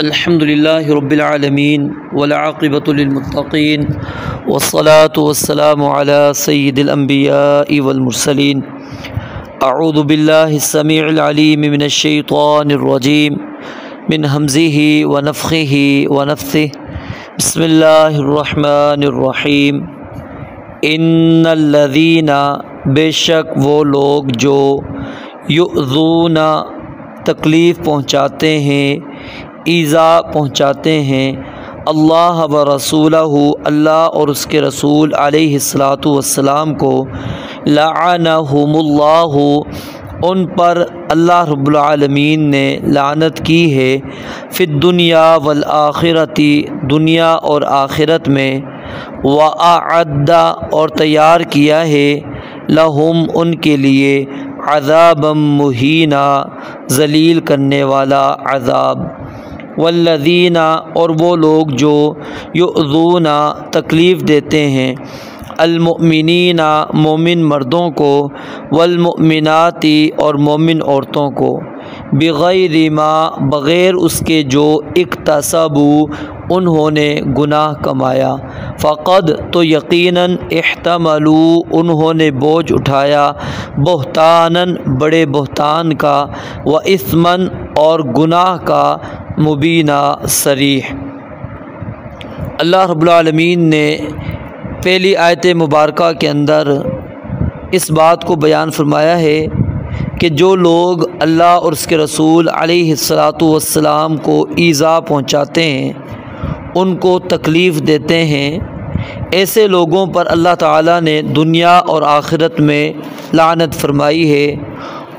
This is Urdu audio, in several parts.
الحمدللہ رب العالمین والعاقبۃ للمتقین والصلاة والسلام علی سید الانبیاء والمرسلین اعوذ باللہ السمیع العلیم من الشیطان الرجیم من ہمزہ ونفخہ ونفثہ بسم اللہ الرحمن الرحیم ان الذین بے شک وہ لوگ جو یؤذون تکلیف پہنچاتے ہیں، ایذا پہنچاتے ہیں اللہ و رسولہ، اللہ اور اس کے رسول علیہ الصلاۃ والسلام کو، لعنہم اللہ، ان پر اللہ رب العالمین نے لعنت کی ہے، فی الدنیا والآخرۃ، دنیا اور آخرت میں، وأعد اور تیار کیا ہے، لہم ان کے لیے، عذابا مہینا ذلیل کرنے والا عذاب، والذین اور وہ لوگ جو یؤذون تکلیف دیتے ہیں، المؤمنین مومن مردوں کو، والمؤمنات اور مومن عورتوں کو، بغیر ما بغیر اس کے جو اکتسبوا انہوں نے گناہ کمایا، فقد تو یقیناً احتملوا انہوں نے بوجھ اٹھایا، بہتاناً بڑے بہتان کا، و اثماً اور گناہ کا، مبینہ صریح۔ اللہ رب العالمین نے پہلی آیت مبارکہ کے اندر اس بات کو بیان فرمایا ہے کہ جو لوگ اللہ اور اس کے رسول علیہ الصلاۃ والسلام کو ایذا پہنچاتے ہیں، ان کو تکلیف دیتے ہیں، ایسے لوگوں پر اللہ تعالیٰ نے دنیا اور آخرت میں لعنت فرمائی ہے،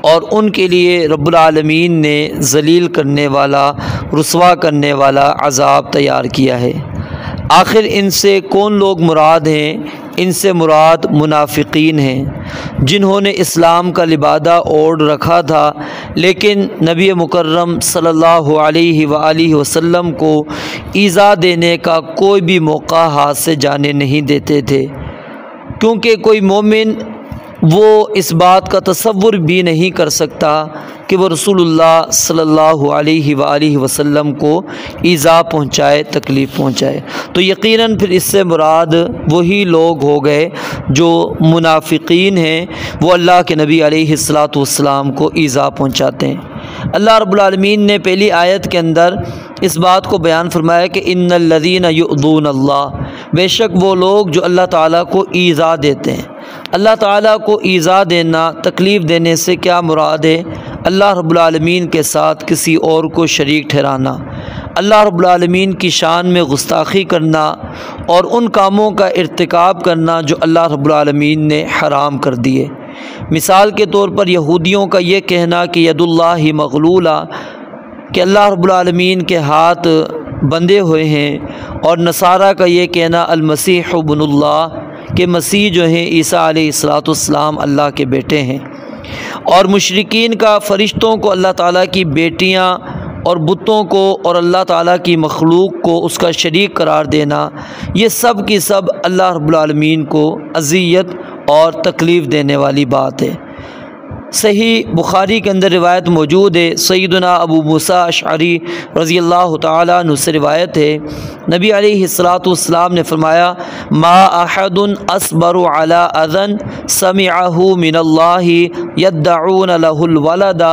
اور ان کے لیے رب العالمین نے ذلیل کرنے والا، رسوا کرنے والا عذاب تیار کیا ہے۔ آخر ان سے کون لوگ مراد ہیں؟ ان سے مراد منافقین ہیں، جنہوں نے اسلام کا لبادہ اوڑھ رکھا تھا، لیکن نبی مکرم صلی اللہ علیہ وآلہ وسلم کو ایذا دینے کا کوئی بھی موقع ہاتھ سے جانے نہیں دیتے تھے، کیونکہ کوئی مومن وہ اس بات کا تصور بھی نہیں کر سکتا کہ وہ رسول اللہ صلی اللہ علیہ وآلہ وسلم کو ایذا پہنچائے، تکلیف پہنچائے، تو یقیناً پھر اس سے مراد وہی لوگ ہو گئے جو منافقین ہیں، وہ اللہ کے نبی علیہ الصلاۃ والسلام کو ایذا پہنچاتے ہیں۔ اللہ رب العالمین نے پہلی آیت کے اندر اس بات کو بیان فرمایا کہ ان الذین یؤذون اللہ، بے شک وہ لوگ جو اللہ تعالیٰ کو ایذا دیتے ہیں۔ اللہ تعالیٰ کو ایذا دینا، تکلیف دینے سے کیا مراد ہے؟ اللہ رب العالمین کے ساتھ کسی اور کو شریک ٹھہرانا، اللہ رب العالمین کی شان میں گستاخی کرنا، اور ان کاموں کا ارتکاب کرنا جو اللہ رب العالمین نے حرام کر دیے۔ مثال کے طور پر یہودیوں کا یہ کہنا کہ ید اللہ مغلولہ، کہ اللہ رب العالمین کے ہاتھ بندھے ہوئے ہیں، اور نصارہ کا یہ کہنا المسیح ابن اللہ، کہ مسیح جو ہیں عیسیٰ علیہ الصلاۃ والسلام اللہ کے بیٹے ہیں، اور مشرکین کا فرشتوں کو اللہ تعالیٰ کی بیٹیاں اور بتوں کو اور اللہ تعالیٰ کی مخلوق کو اس کا شریک قرار دینا، یہ سب کی سب اللہ رب العالمین کو اذیت اور تکلیف دینے والی بات ہے۔ صحیح بخاری کے اندر روایت موجود ہے، سیدنا ابو موسیٰ اشعری رضی اللہ تعالیٰ عنہ سے روایت ہے، نبی علیہ الصلاۃ والسلام نے فرمایا، ما احد اصبر علی اذن سمعہ من اللہ یدعون له الولد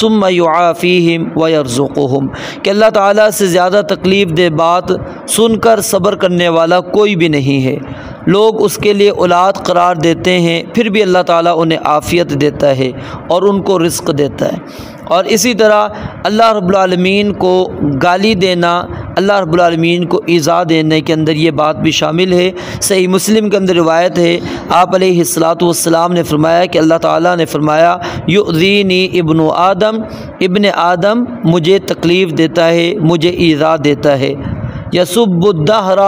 ثم یعافیہم ویرزقہم، کہ اللہ تعالیٰ سے زیادہ تکلیف دہ بات سن کر صبر کرنے والا کوئی بھی نہیں ہے۔ لوگ اس کے لیے اولاد قرار دیتے ہیں، پھر بھی اللہ تعالیٰ انہیں عافیت دیتا ہے اور ان کو رزق دیتا ہے۔ اور اسی طرح اللہ رب العالمین کو گالی دینا، اللہ رب العالمین کو ایذا دینے کے اندر یہ بات بھی شامل ہے۔ صحیح مسلم کے اندر روایت ہے، آپ علیہ الصلاۃ والسلام نے فرمایا کہ اللہ تعالیٰ نے فرمایا، یؤذینی ابن آدم، ابن آدم مجھے تکلیف دیتا ہے، مجھے ایذا دیتا ہے، یسب الدہر،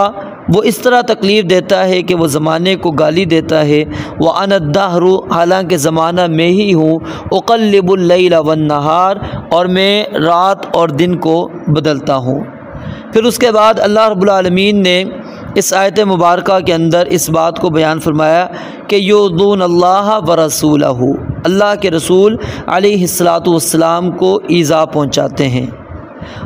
وہ اس طرح تکلیف دیتا ہے کہ وہ زمانے کو گالی دیتا ہے، وَأَنَا الدَّهْرُ، حالانکہ زمانہ میں ہی ہوں، اقلب اللیل والنہار، اور میں رات اور دن کو بدلتا ہوں۔ پھر اس کے بعد اللہ رب العالمین نے اس آیت مبارکہ کے اندر اس بات کو بیان فرمایا کہ یؤذون اللہ ورسولہ، اللہ کے رسول علیہ الصلاۃ والسلام کو ایذا پہنچاتے ہیں۔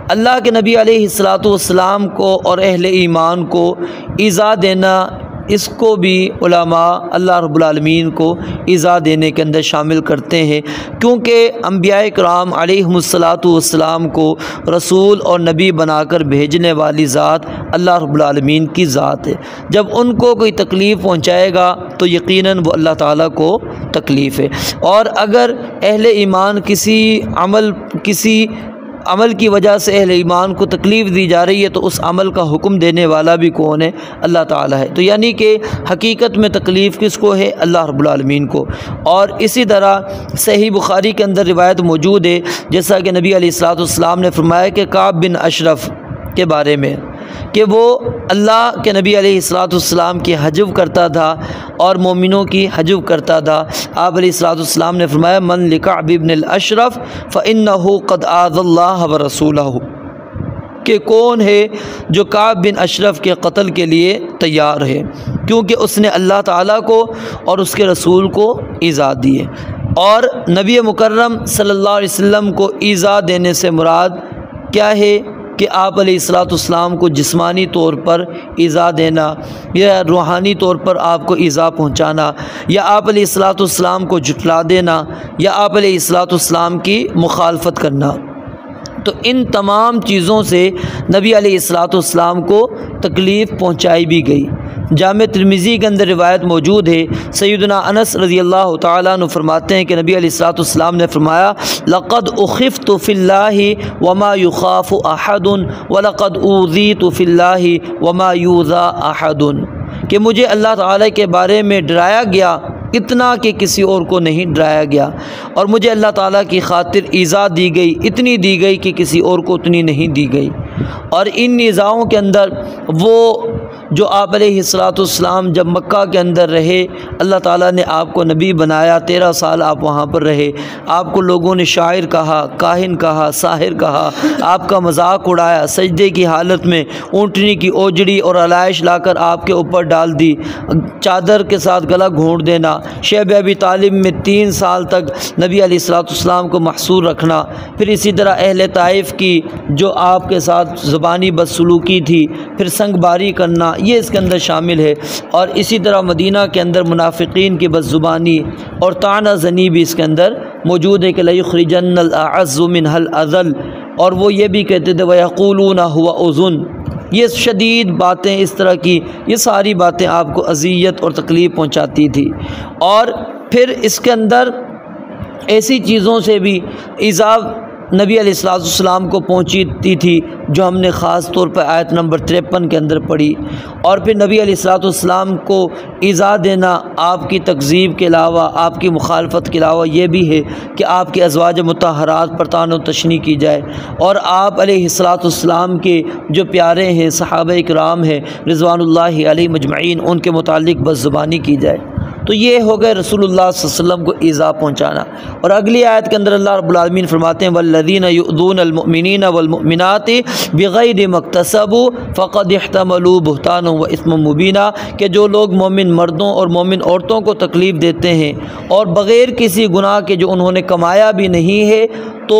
اللہ کے نبی علیہ الصلاۃ والسلام کو اور اہل ایمان کو ایذا دینا، اس کو بھی علماء اللہ رب العالمین کو ایذا دینے کے اندر شامل کرتے ہیں، کیونکہ انبیاء کرام علیہم الصلاۃ والسلام کو رسول اور نبی بنا کر بھیجنے والی ذات اللہ رب العالمین کی ذات ہے۔ جب ان کو کوئی تکلیف پہنچائے گا تو یقیناً وہ اللہ تعالیٰ کو تکلیف ہے، اور اگر اہل ایمان کسی عمل کی وجہ سے اہل ایمان کو تکلیف دی جا رہی ہے تو اس عمل کا حکم دینے والا بھی کون ہے؟ اللہ تعالیٰ ہے۔ تو یعنی کہ حقیقت میں تکلیف کس کو ہے؟ اللہ رب العالمین کو۔ اور اسی طرح صحیح بخاری کے اندر روایت موجود ہے، جیسا کہ نبی علیہ الصلاۃ والسلام نے فرمایا کہ کعب بن اشرف کے بارے میں کہ وہ اللہ کے نبی علیہ الصلاۃ والسلام کی حجب کرتا تھا اور مومنوں کی حجب کرتا تھا۔ آپ علیہ الصلاۃ والسلام نے فرمایا من لکعب بن الاشرف فإنہ قد آذى اللہ ورسولہ، کہ کون ہے جو کعب بن اشرف کے قتل کے لیے تیار ہے، کیونکہ اس نے اللہ تعالیٰ کو اور اس کے رسول کو ایذا دی ہے۔ اور نبی مکرم صلی اللہ علیہ وسلم کو ایذا دینے سے مراد کیا ہے کہ آپ علیہ الصلاۃ والسلام کو جسمانی طور پر ایذا دینا، یا روحانی طور پر آپ کو ایذا پہنچانا، یا آپ علیہ الصلاۃ والسلام کو جھٹلا دینا، یا آپ علیہ الصلاۃ والسلام کی مخالفت کرنا۔ تو ان تمام چیزوں سے نبی علیہ الصلاۃ والسلام کو تکلیف پہنچائی بھی گئی۔ جامع ترمذی کے اندر روایت موجود ہے، سیدنا انس رضی اللہ تعالیٰ عنہ فرماتے ہیں کہ نبی علیہ الصلاۃ والسلام نے فرمایا لقد اخفت فی اللہ وما یخاف احد ولقد اوذیت فی اللہ وما یوذی احد، کہ مجھے اللہ تعالیٰ کے بارے میں ڈرایا گیا اتنا کہ کسی اور کو نہیں ڈرایا گیا، اور مجھے اللہ تعالیٰ کی خاطر ایذا دی گئی اتنی دی گئی کہ کسی اور کو اتنی نہیں دی گئی۔ اور ان ایذاؤں کے اندر وہ جو آپ علیہ الصلاۃ والسلام جب مکہ کے اندر رہے، اللہ تعالیٰ نے آپ کو نبی بنایا، 13 سال آپ وہاں پر رہے، آپ کو لوگوں نے شاعر کہا، کاہن کہا، ساحر کہا، آپ کا مذاق اڑایا، سجدے کی حالت میں اونٹنی کی اوجڑی اور علائش لا کر آپ کے اوپر ڈال دی، چادر کے ساتھ گلا گھونٹ دینا، شیب ابی طالب میں 3 سال تک نبی علیہ الصلاۃ والسلام کو محصور رکھنا، پھر اسی طرح اہل طائف کی جو آپ کے ساتھ زبانی بدسلوکی تھی، پھر سنگ باری کرنا، یہ اس کے اندر شامل ہے۔ اور اسی طرح مدینہ کے اندر منافقین کی بد زبانی اور طعنہ زنی بھی اس کے اندر موجود ہے کہ لَيُخْرِجَنَّ الْأَعَزُّ مِنْهَا الْأَذَلَّ، اور وہ یہ بھی کہتے تھے وَيَقُولُونَ هُوَ أُذُنٌ، یہ شدید باتیں، اس طرح کی یہ ساری باتیں آپ کو اذیت اور تکلیف پہنچاتی تھی۔ اور پھر اس کے اندر ایسی چیزوں سے بھی ایذا نبی علیہ الصلاۃ والسلام کو پہنچتی تھی جو ہم نے خاص طور پر آیت نمبر 53 کے اندر پڑھی۔ اور پھر نبی علیہ الصلاۃ والسلام کو ایذا دینا آپ کی تکذیب کے علاوہ، آپ کی مخالفت کے علاوہ یہ بھی ہے کہ آپ کے ازواج مطہرات پر طعن و تشنیع کی جائے، اور آپ علیہ الصلاۃ والسلام کے جو پیارے ہیں صحابہ کرام ہیں رضوان اللہ علیہ مجمعین، ان کے متعلق بد زبانی کی جائے۔ تو یہ ہو گئے رسول اللہ صلی اللہ علیہ وسلم کو ایذا پہنچانا۔ اور اگلی آیت کے اندر اللہ رب العالمین فرماتے ہیں والذین یؤذون المؤمنین والمؤمنات بغیر ما اکتسبوا فقد احتملوا بہتانا واثما مبینا، کہ جو لوگ مومن مردوں اور مومن عورتوں کو تکلیف دیتے ہیں اور بغیر کسی گناہ کے جو انہوں نے کمایا بھی نہیں ہے، تو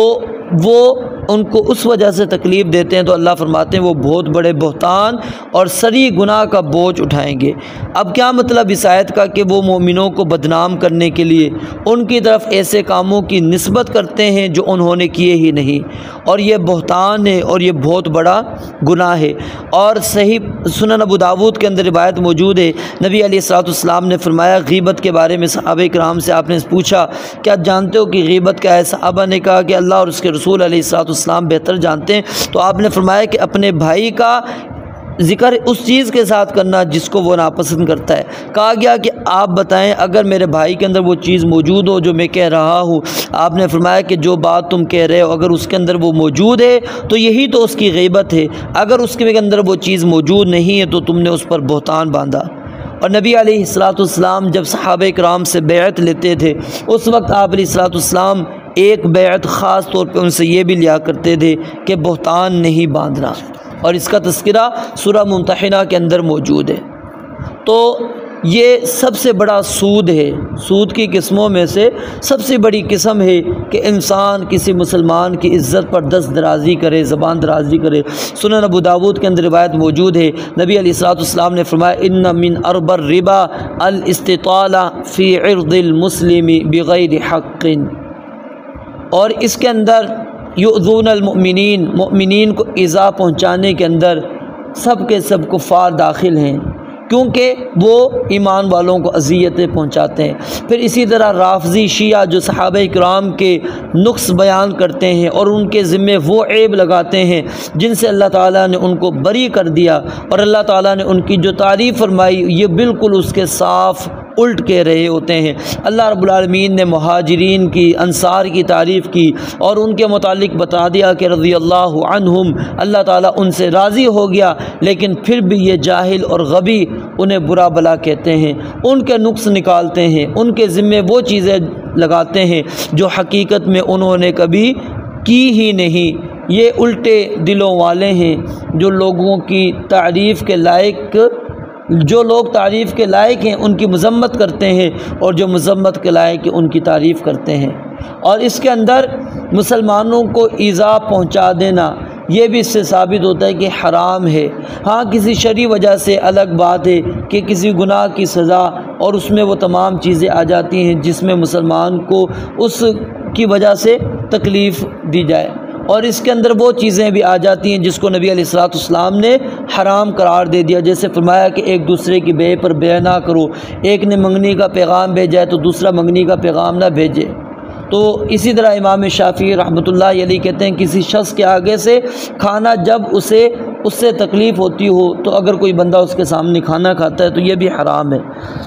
وہ ان کو اس وجہ سے تکلیف دیتے ہیں، تو اللہ فرماتے ہیں وہ بہت بڑے بہتان اور سری گناہ کا بوجھ اٹھائیں گے۔ اب کیا مطلب اس آیت کا؟ کہ وہ مومنوں کو بدنام کرنے کے لیے ان کی طرف ایسے کاموں کی نسبت کرتے ہیں جو انہوں نے کیے ہی نہیں، اور یہ بہتان ہے اور یہ بہت بڑا گناہ ہے۔ اور صحیح سنن ابو داود کے اندر روایت موجود ہے، نبی علیہ الصلوۃ والسلام نے فرمایا غیبت کے بارے میں صحابہ کرام سے آپ نے پوچھا کیا جانتے ہو کہ غیبت کیا ہے؟ صحابہ نے کہا کہ اللہ اور اس کے رسول علیہ الصلوۃ والسلام بہتر جانتے ہیں۔ تو آپ نے فرمایا کہ اپنے بھائی کا ذکر اس چیز کے ساتھ کرنا جس کو وہ ناپسند کرتا ہے۔ کہا گیا کہ آپ بتائیں اگر میرے بھائی کے اندر وہ چیز موجود ہو جو میں کہہ رہا ہوں، آپ نے فرمایا کہ جو بات تم کہہ رہے ہو اگر اس کے اندر وہ موجود ہے تو یہی تو اس کی غیبت ہے، اگر اس کے اندر وہ چیز موجود نہیں ہے تو تم نے اس پر بہتان باندھا۔ اور نبی علیہ الصلوۃ والسلام جب صحابہ کرام سے بیعت لیتے تھے اس وقت آپ علیہ الصلوۃ والسلام ایک بیعت خاص طور پہ ان سے یہ بھی لیا کرتے تھے کہ بہتان نہیں باندھنا، اور اس کا تذکرہ سورہ ممتحنہ کے اندر موجود ہے۔ تو یہ سب سے بڑا سود ہے، سود کی قسموں میں سے سب سے بڑی قسم ہے کہ انسان کسی مسلمان کی عزت پر دست درازی کرے، زبان درازی کرے۔ سنن ابو داود کے اندر روایت موجود ہے، نبی علیہ الصلوۃ والسلام نے فرمایا ان من ارب الربا الاستطالہ فی عرض المسلم بغیر حق، اور اس کے اندر یؤذون المؤمنین، مؤمنین کو ایذا پہنچانے کے اندر سب کے سب کفار داخل ہیں، کیونکہ وہ ایمان والوں کو اذیتیں پہنچاتے ہیں۔ پھر اسی طرح رافضی شیعہ جو صحابہ کرام کے نقص بیان کرتے ہیں اور ان کے ذمے وہ عیب لگاتے ہیں جن سے اللہ تعالیٰ نے ان کو بری کر دیا، اور اللہ تعالیٰ نے ان کی جو تعریف فرمائی یہ بالکل اس کے صاف الٹ کہہ رہے ہوتے ہیں۔ اللہ رب العالمین نے مہاجرین کی، انصار کی تعریف کی اور ان کے متعلق بتا دیا کہ رضی اللہ عنہم، اللہ تعالیٰ ان سے راضی ہو گیا، لیکن پھر بھی یہ جاہل اور غبی انہیں برا بلا کہتے ہیں، ان کے نقص نکالتے ہیں، ان کے ذمے وہ چیزیں لگاتے ہیں جو حقیقت میں انہوں نے کبھی کی ہی نہیں۔ یہ الٹے دلوں والے ہیں جو لوگوں کی تعریف کے لائق، جو لوگ تعریف کے لائق ہیں ان کی مذمت کرتے ہیں، اور جو مذمت کے لائق ہیں ان کی تعریف کرتے ہیں۔ اور اس کے اندر مسلمانوں کو ایذا پہنچا دینا یہ بھی اس سے ثابت ہوتا ہے کہ حرام ہے۔ ہاں کسی شرعی وجہ سے الگ بات ہے کہ کسی گناہ کی سزا اور اس میں وہ تمام چیزیں آ جاتی ہیں جس میں مسلمان کو اس کی وجہ سے تکلیف دی جائے، اور اس کے اندر وہ چیزیں بھی آ جاتی ہیں جس کو نبی علیہ الصلوۃ والسلام نے حرام قرار دے دیا، جیسے فرمایا کہ ایک دوسرے کی بیع پر بیع نہ کرو، ایک نے منگنی کا پیغام بھیجا ہے تو دوسرا منگنی کا پیغام نہ بھیجے۔ تو اسی طرح امام شافعی رحمۃ اللہ علیہ کہتے ہیں کسی شخص کے آگے سے کھانا جب اس سے تکلیف ہوتی ہو تو اگر کوئی بندہ اس کے سامنے کھانا کھاتا ہے تو یہ بھی حرام ہے۔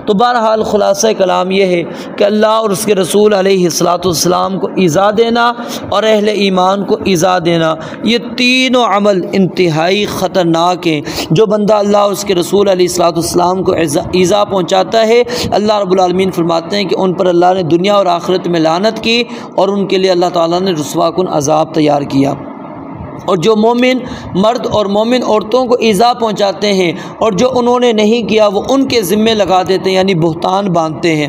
تو بہرحال خلاصہ کلام یہ ہے کہ اللہ اور اس کے رسول علیہ الصلوۃ والسلام کو ایذا دینا اور اہل ایمان کو ایذا دینا، یہ تینوں عمل انتہائی خطرناک ہیں۔ جو بندہ اللہ اور اس کے رسول علیہ الصلوۃ والسلام کو ایذا پہنچاتا ہے، اللہ رب العالمین فرماتے ہیں کہ ان پر اللہ نے دنیا اور آخرت میں لعنت کی اور ان کے لیے اللہ تعالیٰ نے رسوا کن عذاب تیار کیا۔ اور جو مومن مرد اور مومن عورتوں کو ایذا پہنچاتے ہیں اور جو انہوں نے نہیں کیا وہ ان کے ذمے لگا دیتے ہیں، یعنی بہتان باندھتے ہیں،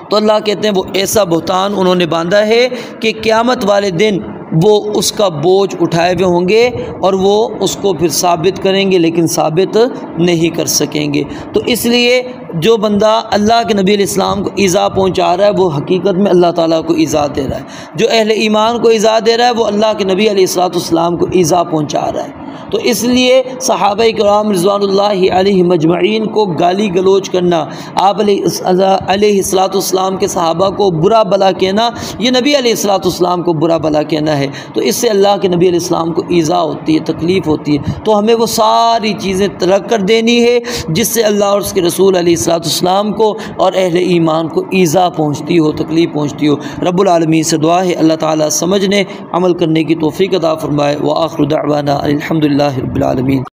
تو اللہ کہتے ہیں وہ ایسا بہتان انہوں نے باندھا ہے کہ قیامت والے دن وہ اس کا بوجھ اٹھائے ہوئے ہوں گے اور وہ اس کو پھر ثابت کریں گے لیکن ثابت نہیں کر سکیں گے۔ تو اس لیے جو بندہ اللہ کے نبی علیہ السلام کو ایذا پہنچا رہا ہے وہ حقیقت میں اللہ تعالیٰ کو ایذا دے رہا ہے، جو اہل ایمان کو ایذا دے رہا ہے وہ اللہ کے نبی علیہ الصلوۃ والسلام کو ایذا پہنچا رہا ہے۔ تو اس لیے صحابہ کرام رضوان اللہ علیہ مجمعین کو گالی گلوچ کرنا، آپ علیہ الصلوۃ والسلام کے صحابہ کو برا بلا کہنا، یہ نبی علیہ الصلوۃ والسلام کو برا بلا کہنا ہے۔ تو اس سے اللہ کے نبی علیہ السلام کو ایذا ہوتی ہے، تکلیف ہوتی ہے، تو ہمیں وہ ساری چیزیں ترک کر دینی ہے جس سے اللہ اور اس کے رسول علیہ الصلوۃ والسلام کو اور اہل ایمان کو ایذا پہنچتی ہو، تکلیف پہنچتی ہو۔ رب العالمین سے دعا ہے اللہ تعالیٰ سمجھنے عمل کرنے کی توفیق عطا فرمائے۔ وآخر دعوانا الحمدللہ رب العالمین۔